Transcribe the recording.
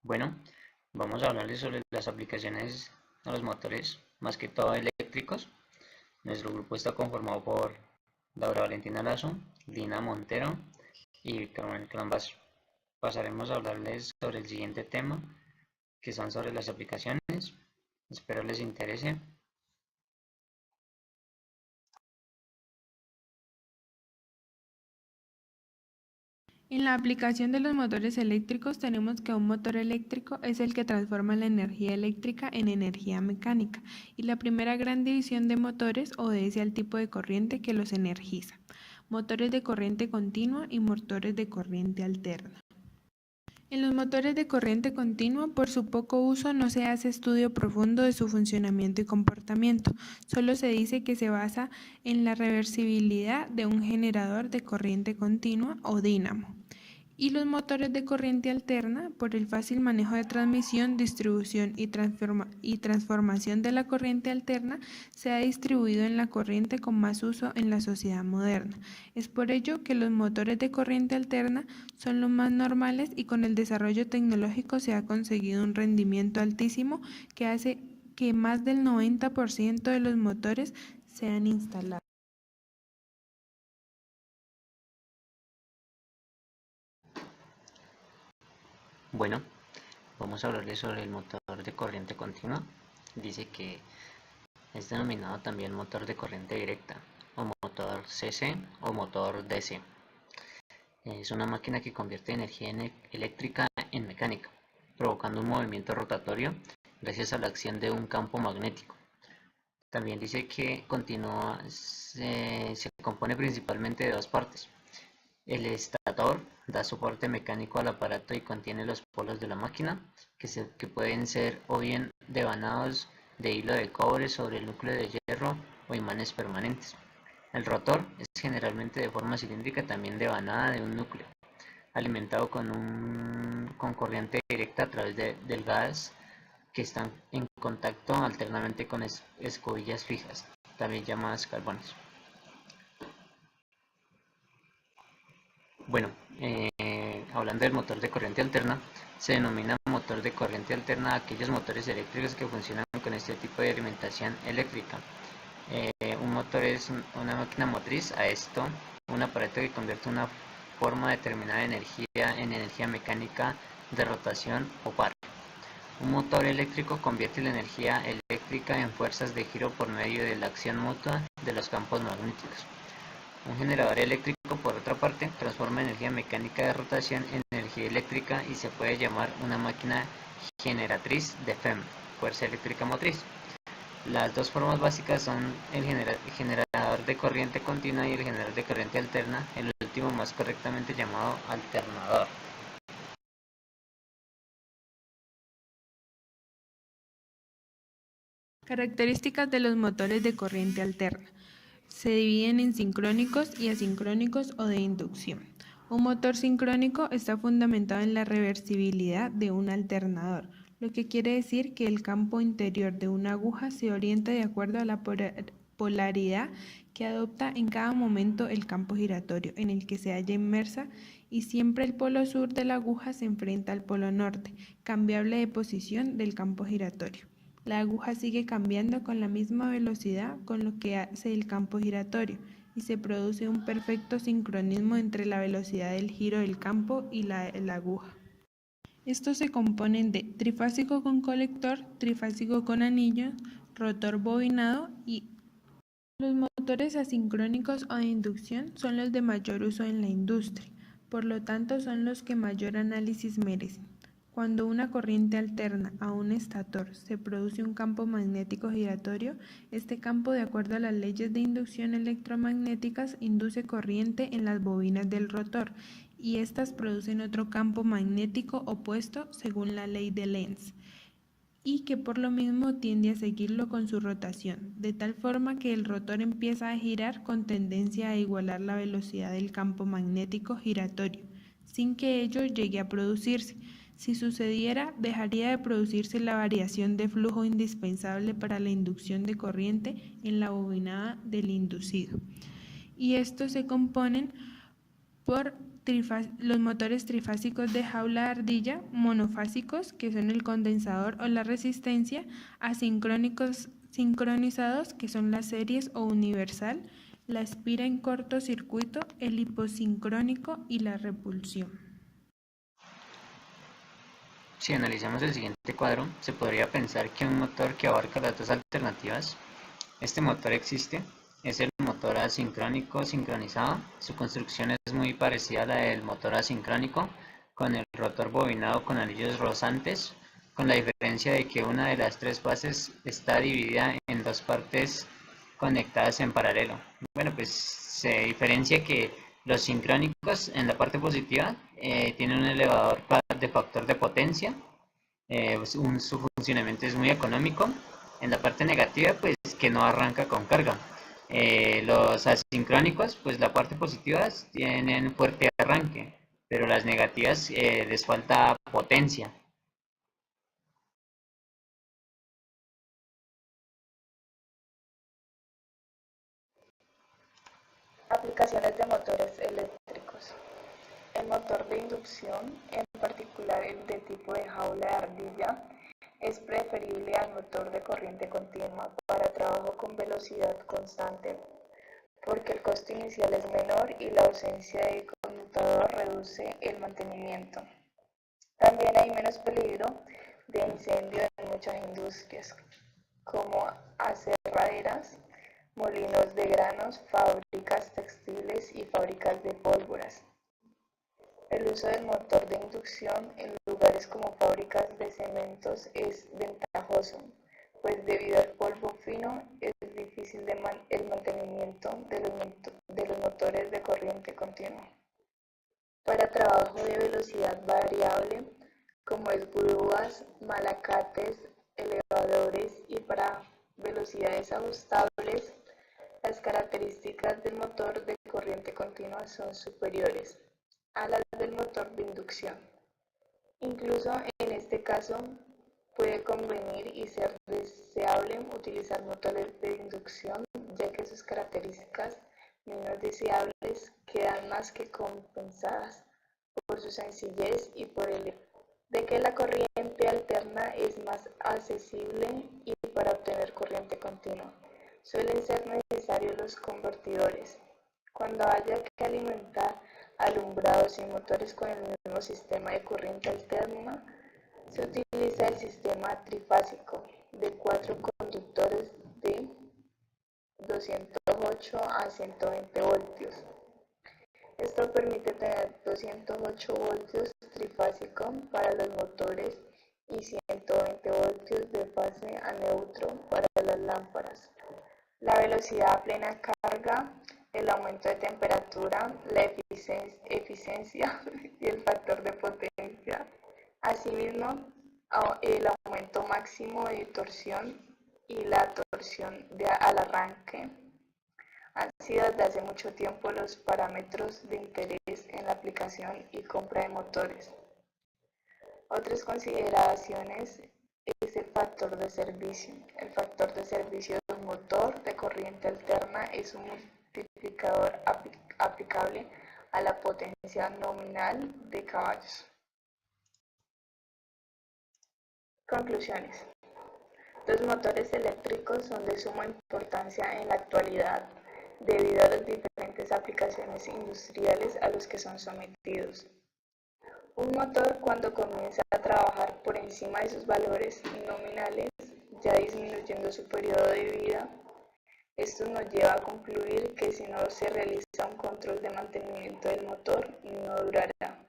Bueno, vamos a hablarles sobre las aplicaciones de los motores, más que todo eléctricos. Nuestro grupo está conformado por Laura Valentina Lazo, Lina Montero y Víctor Manuel Clambas. Pasaremos a hablarles sobre el siguiente tema, que son sobre las aplicaciones. Espero les interese. En la aplicación de los motores eléctricos tenemos que un motor eléctrico es el que transforma la energía eléctrica en energía mecánica, y la primera gran división de motores obedece al tipo de corriente que los energiza: motores de corriente continua y motores de corriente alterna. En los motores de corriente continua, por su poco uso, no se hace estudio profundo de su funcionamiento y comportamiento. Solo se dice que se basa en la reversibilidad de un generador de corriente continua o dínamo. Y los motores de corriente alterna, por el fácil manejo de transmisión, distribución y transformación de la corriente alterna, se ha distribuido en la corriente con más uso en la sociedad moderna. Es por ello que los motores de corriente alterna son los más normales, y con el desarrollo tecnológico se ha conseguido un rendimiento altísimo que hace que más del 90% de los motores sean instalados. Bueno, vamos a hablarles sobre el motor de corriente continua. Dice que es denominado también motor de corriente directa, o motor CC o motor DC. Es una máquina que convierte energía eléctrica en mecánica, provocando un movimiento rotatorio gracias a la acción de un campo magnético. También dice que se compone principalmente de dos partes. El estator da soporte mecánico al aparato y contiene los polos de la máquina, que pueden ser o bien devanados de hilo de cobre sobre el núcleo de hierro o imanes permanentes. El rotor es generalmente de forma cilíndrica, también devanada de un núcleo, alimentado con corriente directa a través del gas, que están en contacto alternamente con escobillas fijas, también llamadas carbones. Bueno, hablando del motor de corriente alterna, se denomina motor de corriente alterna a aquellos motores eléctricos que funcionan con este tipo de alimentación eléctrica. Un motor es una máquina motriz. A esto, un aparato que convierte una forma determinada de energía en energía mecánica de rotación o par. Un motor eléctrico convierte la energía eléctrica en fuerzas de giro por medio de la acción mutua de los campos magnéticos. Un generador eléctrico, por otra parte, transforma energía mecánica de rotación en energía eléctrica y se puede llamar una máquina generatriz de FEM, fuerza eléctrica motriz. Las dos formas básicas son el generador de corriente continua y el generador de corriente alterna, el último más correctamente llamado alternador. Características de los motores de corriente alterna. Se dividen en sincrónicos y asincrónicos o de inducción. Un motor sincrónico está fundamentado en la reversibilidad de un alternador, lo que quiere decir que el campo interior de una aguja se orienta de acuerdo a la polaridad que adopta en cada momento el campo giratorio en el que se halla inmersa, y siempre el polo sur de la aguja se enfrenta al polo norte, cambiable de posición del campo giratorio. La aguja sigue cambiando con la misma velocidad con lo que hace el campo giratorio, y se produce un perfecto sincronismo entre la velocidad del giro del campo y la aguja. Estos se componen de trifásico con colector, trifásico con anillo, rotor bobinado y... Los motores asincrónicos o de inducción son los de mayor uso en la industria, por lo tanto son los que mayor análisis merecen. Cuando una corriente alterna a un estator se produce un campo magnético giratorio, este campo, de acuerdo a las leyes de inducción electromagnéticas, induce corriente en las bobinas del rotor, y éstas producen otro campo magnético opuesto según la ley de Lenz, y que por lo mismo tiende a seguirlo con su rotación, de tal forma que el rotor empieza a girar con tendencia a igualar la velocidad del campo magnético giratorio, sin que ello llegue a producirse. Si sucediera, dejaría de producirse la variación de flujo indispensable para la inducción de corriente en la bobinada del inducido. Y estos se componen por los motores trifásicos de jaula de ardilla, monofásicos, que son el condensador o la resistencia, asincrónicos sincronizados, que son las series o universal, la espira en cortocircuito, el hiposincrónico y la repulsión. Si analizamos el siguiente cuadro, se podría pensar que un motor que abarca las dos alternativas, este motor existe, es el motor asincrónico sincronizado. Su construcción es muy parecida a la del motor asincrónico, con el rotor bobinado con anillos rozantes, con la diferencia de que una de las tres fases está dividida en dos partes conectadas en paralelo. Bueno, pues se diferencia que los sincrónicos en la parte positiva tienen un elevador de factor de potencia, su funcionamiento es muy económico. En la parte negativa, pues que no arranca con carga. Los asincrónicos, pues la parte positiva tienen fuerte arranque, pero las negativas les falta potencia. Aplicaciones de motores eléctricos. El motor de inducción, en particular el de tipo de jaula de ardilla, es preferible al motor de corriente continua para trabajo con velocidad constante, porque el costo inicial es menor y la ausencia de conmutador reduce el mantenimiento. También hay menos peligro de incendio en muchas industrias, como aserraderas, molinos de granos, fábricas textiles y fábricas de pólvoras. El uso del motor de inducción en lugares como fábricas de cementos es ventajoso, pues debido al polvo fino es difícil el mantenimiento de los motores de corriente continua. Para trabajo de velocidad variable, como es grúas, malacates, elevadores y para velocidades ajustables, las características del motor de corriente continua son superiores a las del motor de inducción. Incluso en este caso puede convenir y ser deseable utilizar motores de inducción, ya que sus características menos deseables quedan más que compensadas por su sencillez y por el de que la corriente alterna es más accesible y para obtener corriente continua suelen ser necesarios los convertidores. Cuando haya que alimentar alumbrados y motores con el mismo sistema de corriente alterna, se utiliza el sistema trifásico de 4 conductores de 208 a 120 voltios. Esto permite tener 208 voltios trifásico para los motores y 120 voltios de fase a neutro para las lámparas. La velocidad a plena carga, el aumento de temperatura, la eficiencia y el factor de potencia. Asimismo, el aumento máximo de torsión y la torsión al arranque han sido desde hace mucho tiempo los parámetros de interés en la aplicación y compra de motores. Otras consideraciones es el factor de servicio. El factor de servicio de un motor de corriente alterna es un multiplicador aplicable a la potencia nominal de caballos. Conclusiones. Los motores eléctricos son de suma importancia en la actualidad debido a las diferentes aplicaciones industriales a los que son sometidos. Un motor, cuando comienza a trabajar por encima de sus valores nominales, ya disminuyendo su periodo de vida, esto nos lleva a concluir que si no se realiza un control de mantenimiento del motor, no durará.